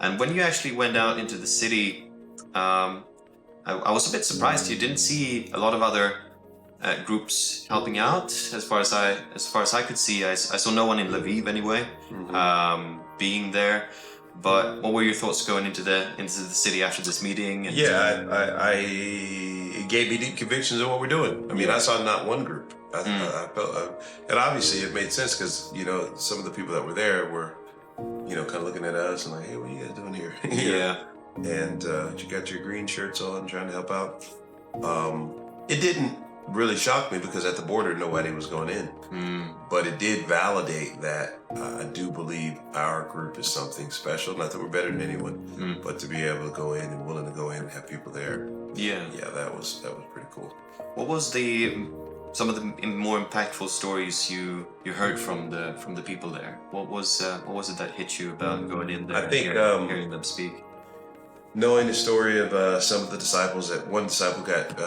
And when you actually went out into the city, I was a bit surprised you didn't see a lot of other groups helping out. As far as I could see, I saw no one in Lviv anyway, being there. But what were your thoughts going into the city after this meeting? And it gave me deep convictions of what we're doing. I mean, I saw not one group. I felt, and obviously it made sense because some of the people that were there were, kind of looking at us and like, hey, what are you guys doing here? Yeah. And you got your green shirts on, trying to help out. It didn't really shock me because at the border nobody was going in, but it did validate that I do believe our group is something special. Not that we're better than anyone, but to be able to go in and willing to go in and have people there. Yeah, that was pretty cool. What was some of the more impactful stories you heard from the people there? What was it that hit you about going in there? I think hearing them speak. Knowing the story of some of the disciples, that one disciple got,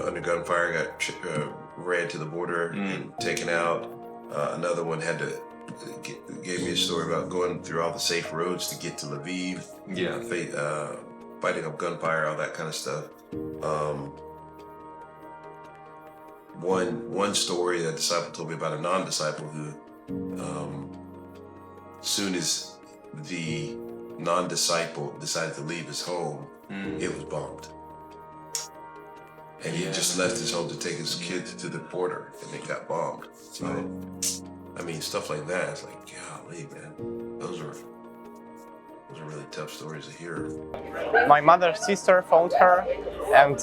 under gunfire, got ran to the border and taken out. Another one gave me a story about going through all the safe roads to get to Lviv. Yeah. Fighting up gunfire, all that kind of stuff. One story that a disciple told me about a non-disciple who, soon as the non-disciple decided to leave his home, it was bombed. And he just left his home to take his kids to the border, and it got bombed. So, I mean, stuff like that, it's like, golly, man, those are really tough stories to hear. My mother's sister phoned her and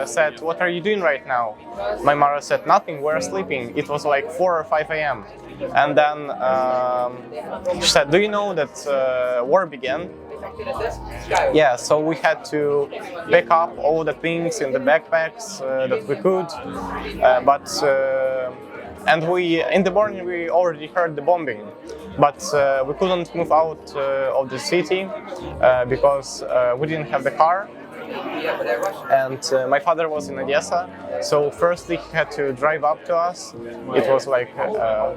said, "What are you doing right now?" My mother said, "Nothing, we're sleeping." It was like 4 or 5 a.m. And then she said, "Do you know that war began?" Yeah, so we had to pick up all the things in the backpacks that we could, and in the morning we already heard the bombing, but we couldn't move out of the city because we didn't have the car. And my father was in Odessa, so firstly he had to drive up to us. It was like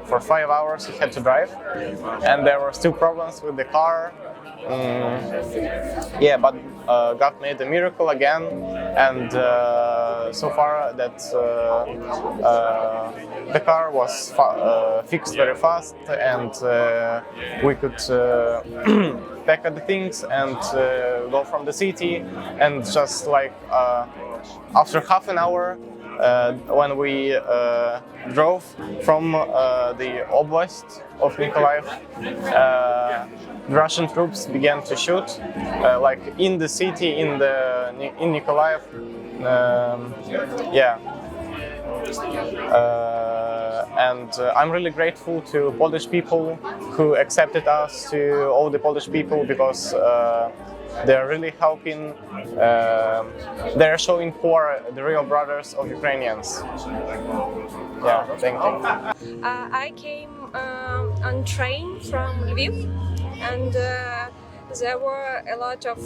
for 5 hours he had to drive, and there were still problems with the car. But God made a miracle again, and so far that the car was fixed very fast, and we could pack up the things and go from the city. And just like after half an hour, when we drove from the oblast of Nikolaev, the Russian troops began to shoot, like in the city, in Nikolaev. And I'm really grateful to Polish people who accepted us, to all the Polish people, because they're really helping. They're showing who are the real brothers of Ukrainians. Yeah, thank you. I came on train from Lviv, and there were a lot of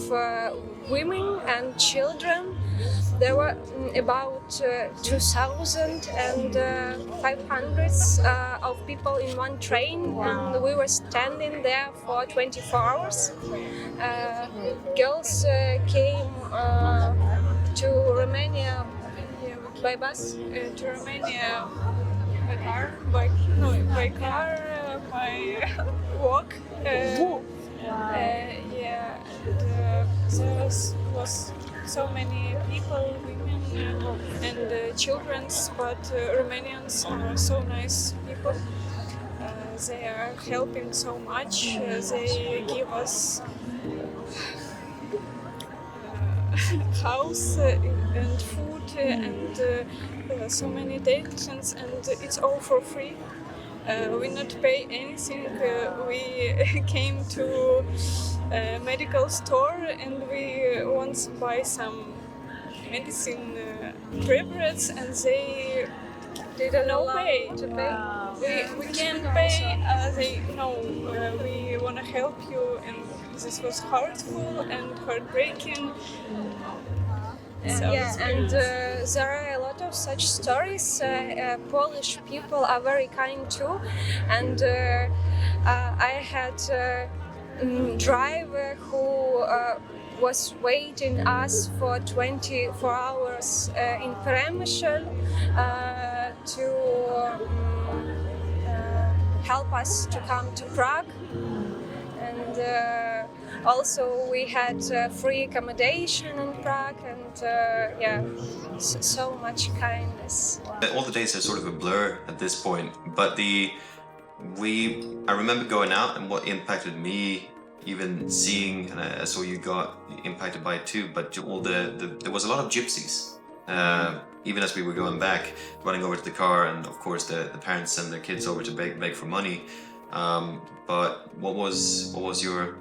women and children. There were about 2,500 of people in one train, and we were standing there for 24 hours. Girls came to Romania by bus, to Romania by car, by walk. There was so many people, women and children, but Romanians are so nice people. They are helping so much. They give us house and food and so many attentions, and it's all for free. We not pay anything. We came to a medical store and we want to buy some medicine preparates, and they don't pay. We can't pay. They know we want to help you, and this was hurtful and heartbreaking. There are a lot of such stories. Polish people are very kind too, and I had driver who was waiting us for 24 hours in Peremyshel to help us to come to Prague. And also we had free accommodation in Prague, and so much kindness. All the days are sort of a blur at this point, but I remember going out, and what impacted me, even seeing, and I saw you got impacted by it too, but there was a lot of gypsies. Even as we were going back, running over to the car, and of course the parents send their kids over to beg for money. But what was your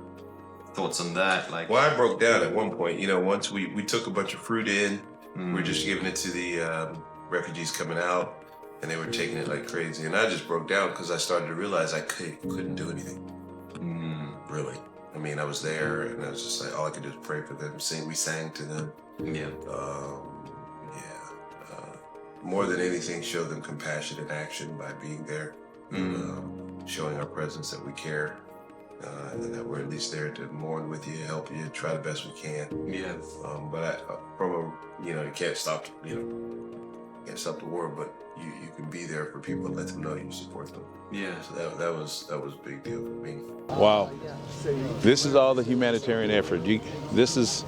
thoughts on that? Like, well, I broke down at one point. You know, once we took a bunch of fruit in, we're just giving it to the refugees coming out, and they were taking it like crazy. And I just broke down because I started to realize I couldn't do anything. Really. I mean, I was there, and I was just like, all I could do is pray for them. We sang to them. Yeah. More than anything, show them compassion in action by being there, showing our presence, that we care, and that we're at least there to mourn with you, help you, try the best we can. Yeah. You can't stop, can't stop the war, but you can be there for people and let them know you support them. Yeah. So that was a big deal for me. Wow. This is all the humanitarian effort. This is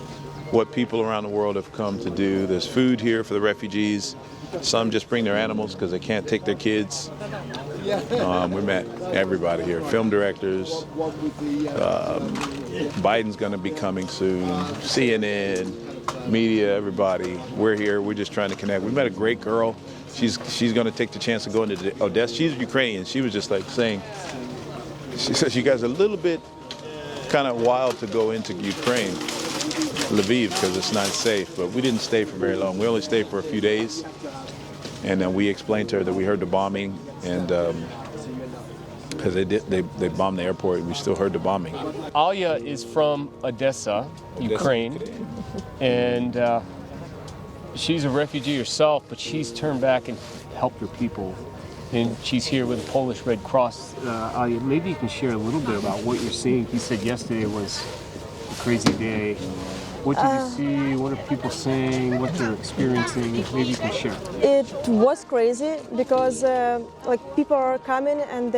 what people around the world have come to do. There's food here for the refugees. Some just bring their animals because they can't take their kids. We met everybody here, film directors. Biden's going to be coming soon. CNN, media, everybody. We're here. We're just trying to connect. We met a great girl. She's going to take the chance of going to Odessa. She's Ukrainian. She was just like saying, she says, you guys are a little bit kind of wild to go into Ukraine, Lviv, because it's not safe. But we didn't stay for very long. We only stayed for a few days. And then we explained to her that we heard the bombing, and because they bombed the airport, we still heard the bombing. Alia is from Odessa, Ukraine, and she's a refugee herself, but she's turned back and helped her people. And she's here with the Polish Red Cross. Alia, maybe you can share a little bit about what you're seeing. You said yesterday was a crazy day. What did you see? What are people saying? What they're experiencing? Maybe you can share. It was crazy because people are coming and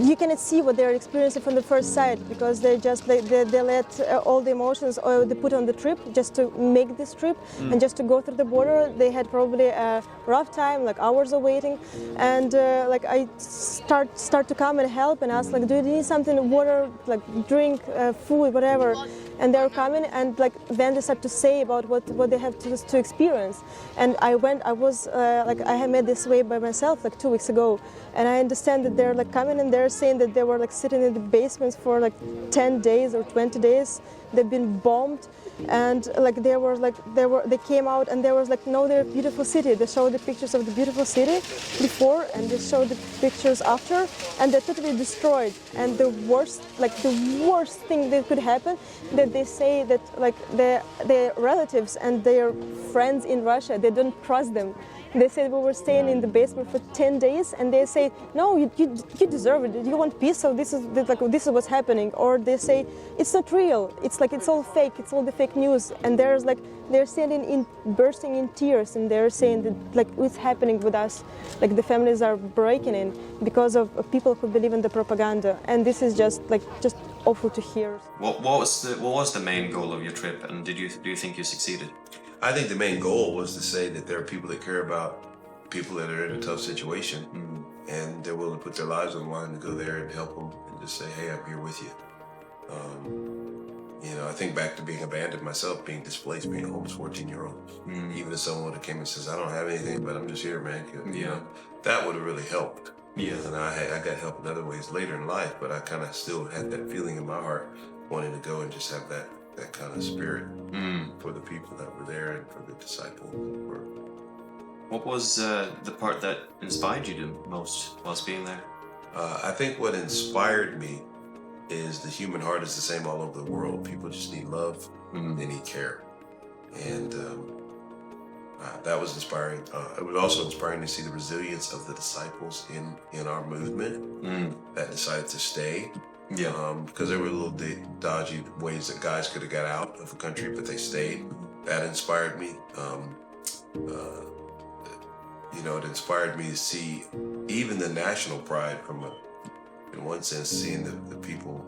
you cannot see what they're experiencing from the first sight, because they let all the emotions they put on the trip just to make this trip and just to go through the border. They had probably a rough time, like hours of waiting, and I start to come and help and ask, like, do you need something, water, like drink, food, whatever. And they're coming, and then they start to say about what they have to experience. And I had made this way by myself 2 weeks ago, and I understand that they're coming and they're saying that they were sitting in the basements for 10 days or 20 days. They've been bombed, and they came out and there was no, they're a beautiful city. They showed the pictures of the beautiful city before, and they showed the pictures after, and they're totally destroyed. And the worst thing that could happen, that they say that their relatives and their friends in Russia, they don't trust them. They said we were staying in the basement for 10 days, and they say, no, you deserve it. You want peace, so this is what's happening. Or they say it's not real. It's it's all fake. It's all the fake news. And they're standing bursting in tears, and they're saying that what's happening with us. The families are breaking in because of people who believe in the propaganda. And this is just awful to hear. What was the main goal of your trip, and do you think you succeeded? I think the main goal was to say that there are people that care about people that are in a tough situation, and they're willing to put their lives on the line to go there and help them, and just say, hey, I'm here with you. I think back to being abandoned myself, being displaced, being a homeless 14-year-old. Even if someone that came and says, I don't have anything, but I'm just here, man. That would have really helped. Yeah. And I got help in other ways later in life, but I kind of still had that feeling in my heart, wanting to go and just have that kind of spirit for the people that were there and for the disciples that were. What was the part that inspired you the most whilst being there? I think what inspired me is the human heart is the same all over the world. People just need love, they need care. And That was inspiring. It was also inspiring to see the resilience of the disciples in our movement that decided to stay. Yeah. Because there were little dodgy ways that guys could have got out of the country, but they stayed. That inspired me. It inspired me to see even the national pride from in one sense, seeing the people,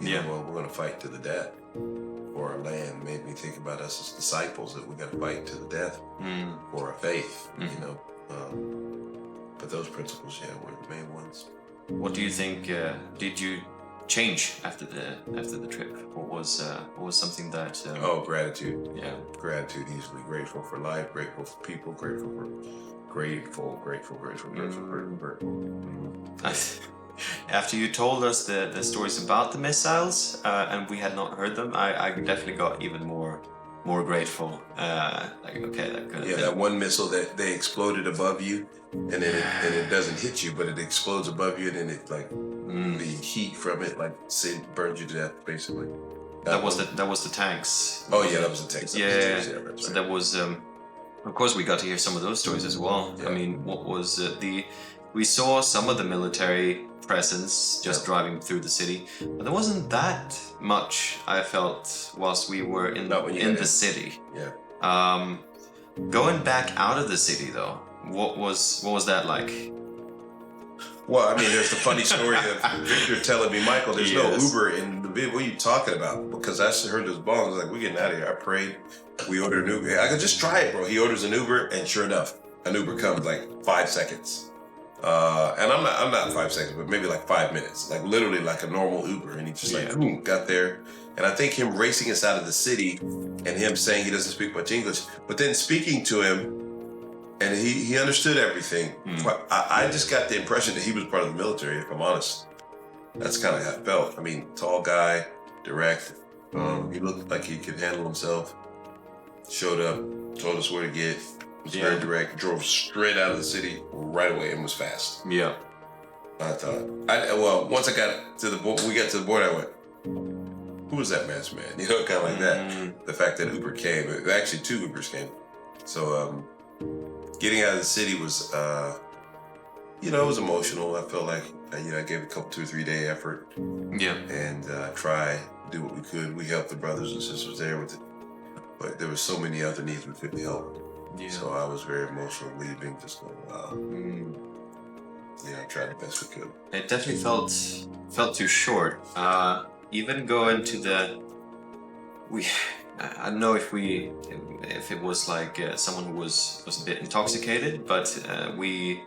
well, we're going to fight to the death for our land, made me think about us as disciples, that we got to fight to the death for our faith, but those principles, were the main ones. What do you think? Did you change after the trip? What was something that? Gratitude. Yeah, gratitude. Easily grateful for life, grateful for people, grateful. After you told us the stories about the missiles, and we had not heard them, I definitely got even more grateful. That one missile that they exploded above you, and then it doesn't hit you, but it explodes above you, and then it the heat from it burns you to death, basically. That was the tanks. Oh yeah, that was the tanks. That's so that was. Of course, we got to hear some of those stories as well. Yeah. I mean, what was we saw some of the military presence just driving through the city, but there wasn't that much, I felt, whilst we were in the city. Yeah. Going back out of the city though, what was that like? Well, I mean, there's the funny story of Victor telling me, Michael, there's no Uber in the bid. What are you talking about? Because I heard those bombs. I was like, we're getting out of here. I prayed. We ordered an Uber. I could just try it, bro. He orders an Uber, and sure enough, an Uber comes like 5 seconds. And I'm not 5 seconds, but maybe like 5 minutes. Like literally like a normal Uber. And he just boom, got there. And I think him racing us out of the city and him saying he doesn't speak much English, but then speaking to him, and he understood everything. I just got the impression that he was part of the military, if I'm honest. That's kind of how it felt. I mean, tall guy, direct. He looked like he could handle himself. Showed up, told us where to get. Was very direct. Drove straight out of the city right away and was fast. Yeah. I thought. Once we got to the border, I went, "Who was that masked man?" Kind of like that. The fact that Uber came. Actually, 2 Ubers came. So. Getting out of the city was, it was emotional. I felt like, I gave a couple 2 or 3 day effort. Yeah. And try to do what we could. We helped the brothers and sisters there with it, but there were so many other needs we couldn't help. Yeah. So I was very emotional leaving, just going, wow. I tried the best we could. It definitely felt too short. Even going to I don't know if it was like someone who was a bit intoxicated, but we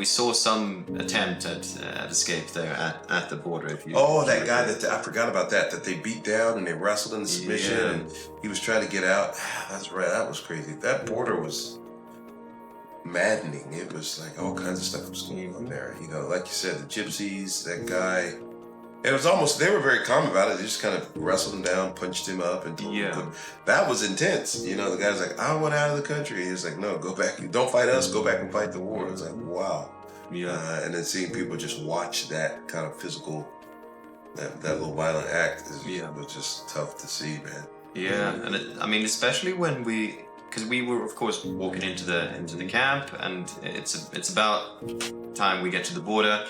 saw some attempt at escape there at the border. That guy I forgot about that they beat down and they wrestled in the submission, and he was trying to get out. That's right, that was crazy. That border was maddening. It was like all kinds of stuff was going on there. Like you said, the gypsies, that guy. And it was they were very calm about it. They just kind of wrestled him down, punched him up, and told him. That was intense. The guy's like, I want out of the country. He's like, no, go back. Don't fight us. Go back and fight the war. It's like, wow. Yeah. And then seeing people just watch that kind of physical, that little violent act was just tough to see, man. Yeah, and especially when because we were of course walking into the camp, and it's about time we get to the border,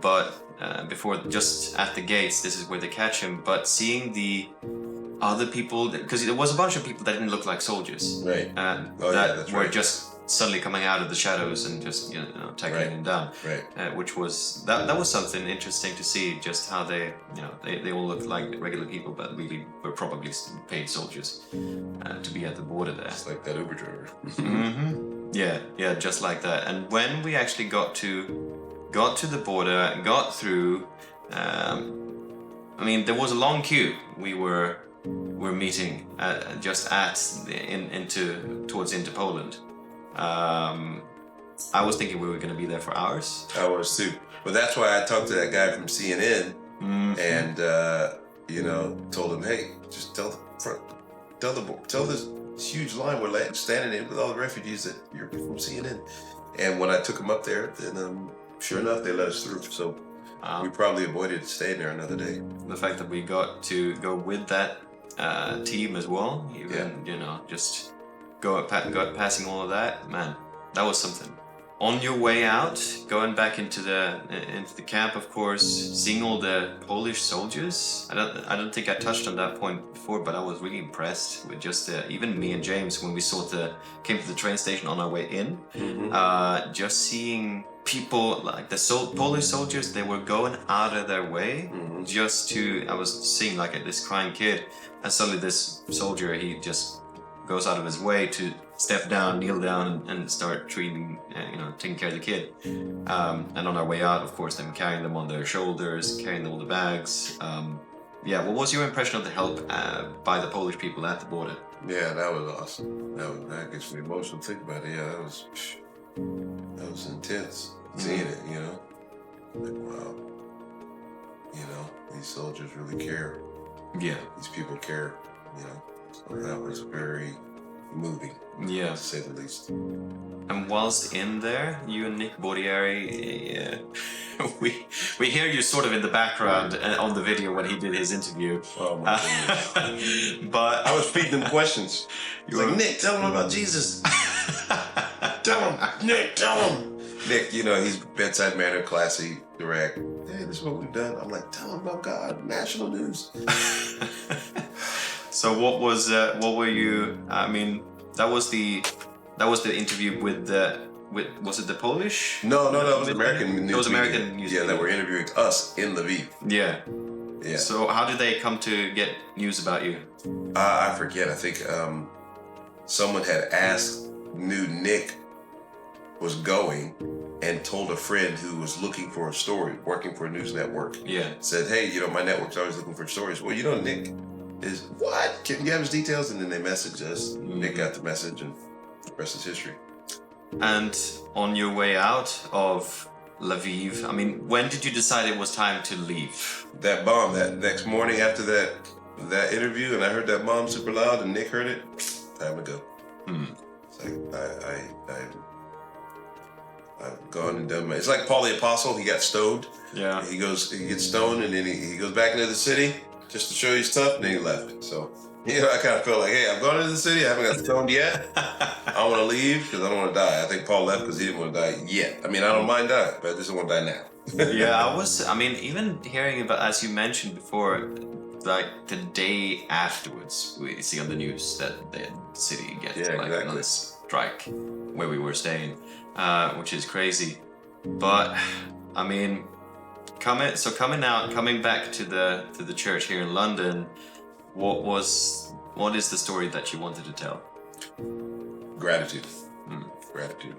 but before, just at the gates, this is where they catch him. But seeing the other people, because there was a bunch of people that didn't look like soldiers, right? That were just suddenly coming out of the shadows and just tackling him down, right? Which was that was something interesting to see, just how they all looked like regular people, but really were probably paid soldiers to be at the border there. Just like that Uber driver. Yeah, just like that. And when we actually got to the border, got through. There was a long queue. We were meeting towards into Poland. I was thinking we were going to be there for hours. I was too. But that's why I talked to that guy from CNN and told him, hey, just tell this huge line we're standing in with all the refugees that you're from CNN. And when I took him up there, then sure enough, they let us through. So we probably avoided staying there another day. The fact that we got to go with that team as well, even just passing all of that, man, that was something. On your way out, going back into the camp, of course, seeing all the Polish soldiers. I don't think I touched on that point before, but I was really impressed with just even me and James when we came to the train station on our way in. Just seeing people like the Polish soldiers, they were going out of their way just to. I was seeing like this crying kid, and suddenly this soldier, he just goes out of his way to step down, kneel down, and start taking care of the kid. And on our way out, of course, them carrying them on their shoulders, carrying all the bags. What was your impression of the help by the Polish people at the border? Yeah, that was awesome. That gets me emotional to think about it. Yeah, that was intense. Seeing it, like wow, these soldiers really care. Yeah, these people care. So that was very moving. Yeah, to say the least. And whilst in there, you and Nick Bordieri, we hear you sort of in the background on the video when he did his interview. Oh my goodness. But I was feeding him questions. He was like, Nick, tell him about Jesus. Tell him, Nick, tell him. Nick, he's bedside manner, classy, direct. Hey, this is what we've done. I'm like, tell him about God, national news. So what were you? I mean, that was the interview with was it the Polish? No, that was American news. It was American news. Yeah, that were interviewing us in Lviv. Yeah. Yeah. So how did they come to get news about you? I forget. I think someone had knew Nick was going, and told a friend who was looking for a story, working for a news network. Yeah. Said, hey, my network's always looking for stories. Well, Nick is what? Can you have his details? And then they messaged us. Nick got the message, and the rest is history. And on your way out of Lviv, I mean, when did you decide it was time to leave? That bomb, that next morning after that interview, and I heard that bomb super loud, and Nick heard it, time to go. It's like, I've gone and done it's like Paul the Apostle, he got stoned. Yeah. He gets stoned, and then he goes back into the city just to show he's tough, and then he left. So, I kind of felt like, hey, I've gone into the city, I haven't got stoned yet. I want to leave because I don't want to die. I think Paul left because he didn't want to die yet. I mean, I don't mind dying, but I just don't want to die now. Yeah, even hearing about, as you mentioned before, like the day afterwards, we see on the news that the city gets another strike where we were staying, which is crazy. But I mean, coming back to the church here in London, what is the story that you wanted to tell? Gratitude. Gratitude.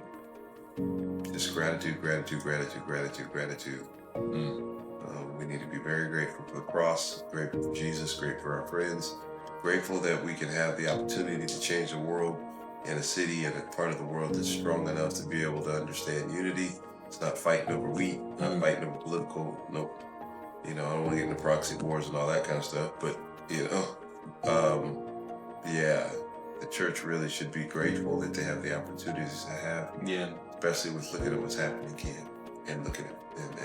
Just gratitude. We need to be very grateful for the cross, grateful for Jesus, grateful for our friends, grateful that we can have the opportunity to change the world in a city and a part of the world that's strong enough to be able to understand unity. It's not fighting over wheat, not fighting over political, nope. I don't want to get into proxy wars and all that kind of stuff, but, the church really should be grateful that they have the opportunities to have. Yeah. Especially with looking at what's happening in Kiev and looking at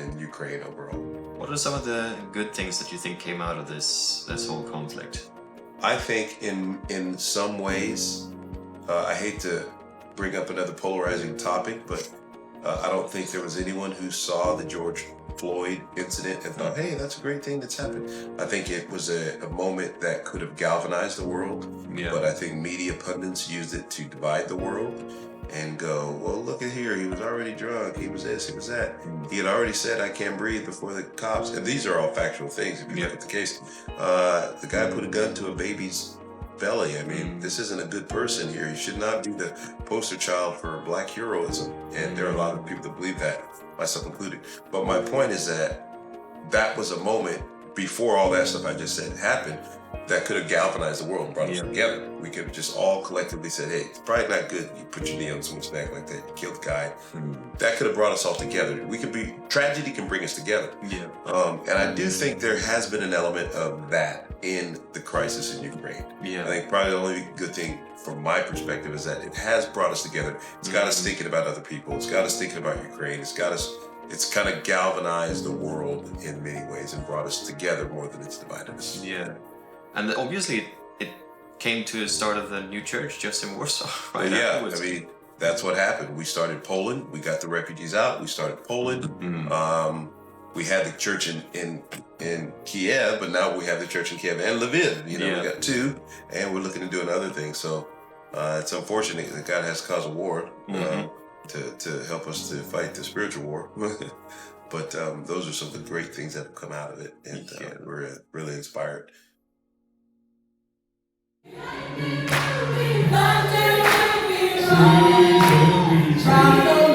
in Ukraine overall. What are some of the good things that you think came out of this whole conflict? I think in some ways, I hate to bring up another polarizing topic, but I don't think there was anyone who saw the George Floyd incident and thought, hey, that's a great thing that's happened. I think it was a moment that could have galvanized the world, but I think media pundits used it to divide the world and go, well, look at here, he was already drunk, he was this, he was that. He had already said, I can't breathe before the cops. And these are all factual things if you look at the case. The guy put a gun to a baby's belly. I mean, this isn't a good person here. He should not be the poster child for Black heroism. And there are a lot of people that believe that, myself included. But my point is that was a moment before all that stuff I just said happened that could have galvanized the world and brought us together. We could have just all collectively said, hey, it's probably not good you put your knee on someone's neck like that, you killed the guy. That could have brought us all together. Tragedy can bring us together. And I do think there has been an element of that in the crisis in Ukraine. I think probably the only good thing from my perspective is that it has brought us together. It's got us thinking about other people. It's got us thinking about Ukraine. It's kind of galvanized the world in many ways and brought us together more than it's divided us. And obviously, it came to the start of the new church just in Warsaw, right? Yeah, afterwards. I mean, that's what happened. We started Poland. We got the refugees out. We started Poland. We had the church in Kiev, but now we have the church in Kiev and Lviv. You know, Yeah. we got two, and we're looking at doing other things. So it's unfortunate that God has caused a war to help us to fight the spiritual war. But those are some of the great things that have come out of it, and we're really inspired. From the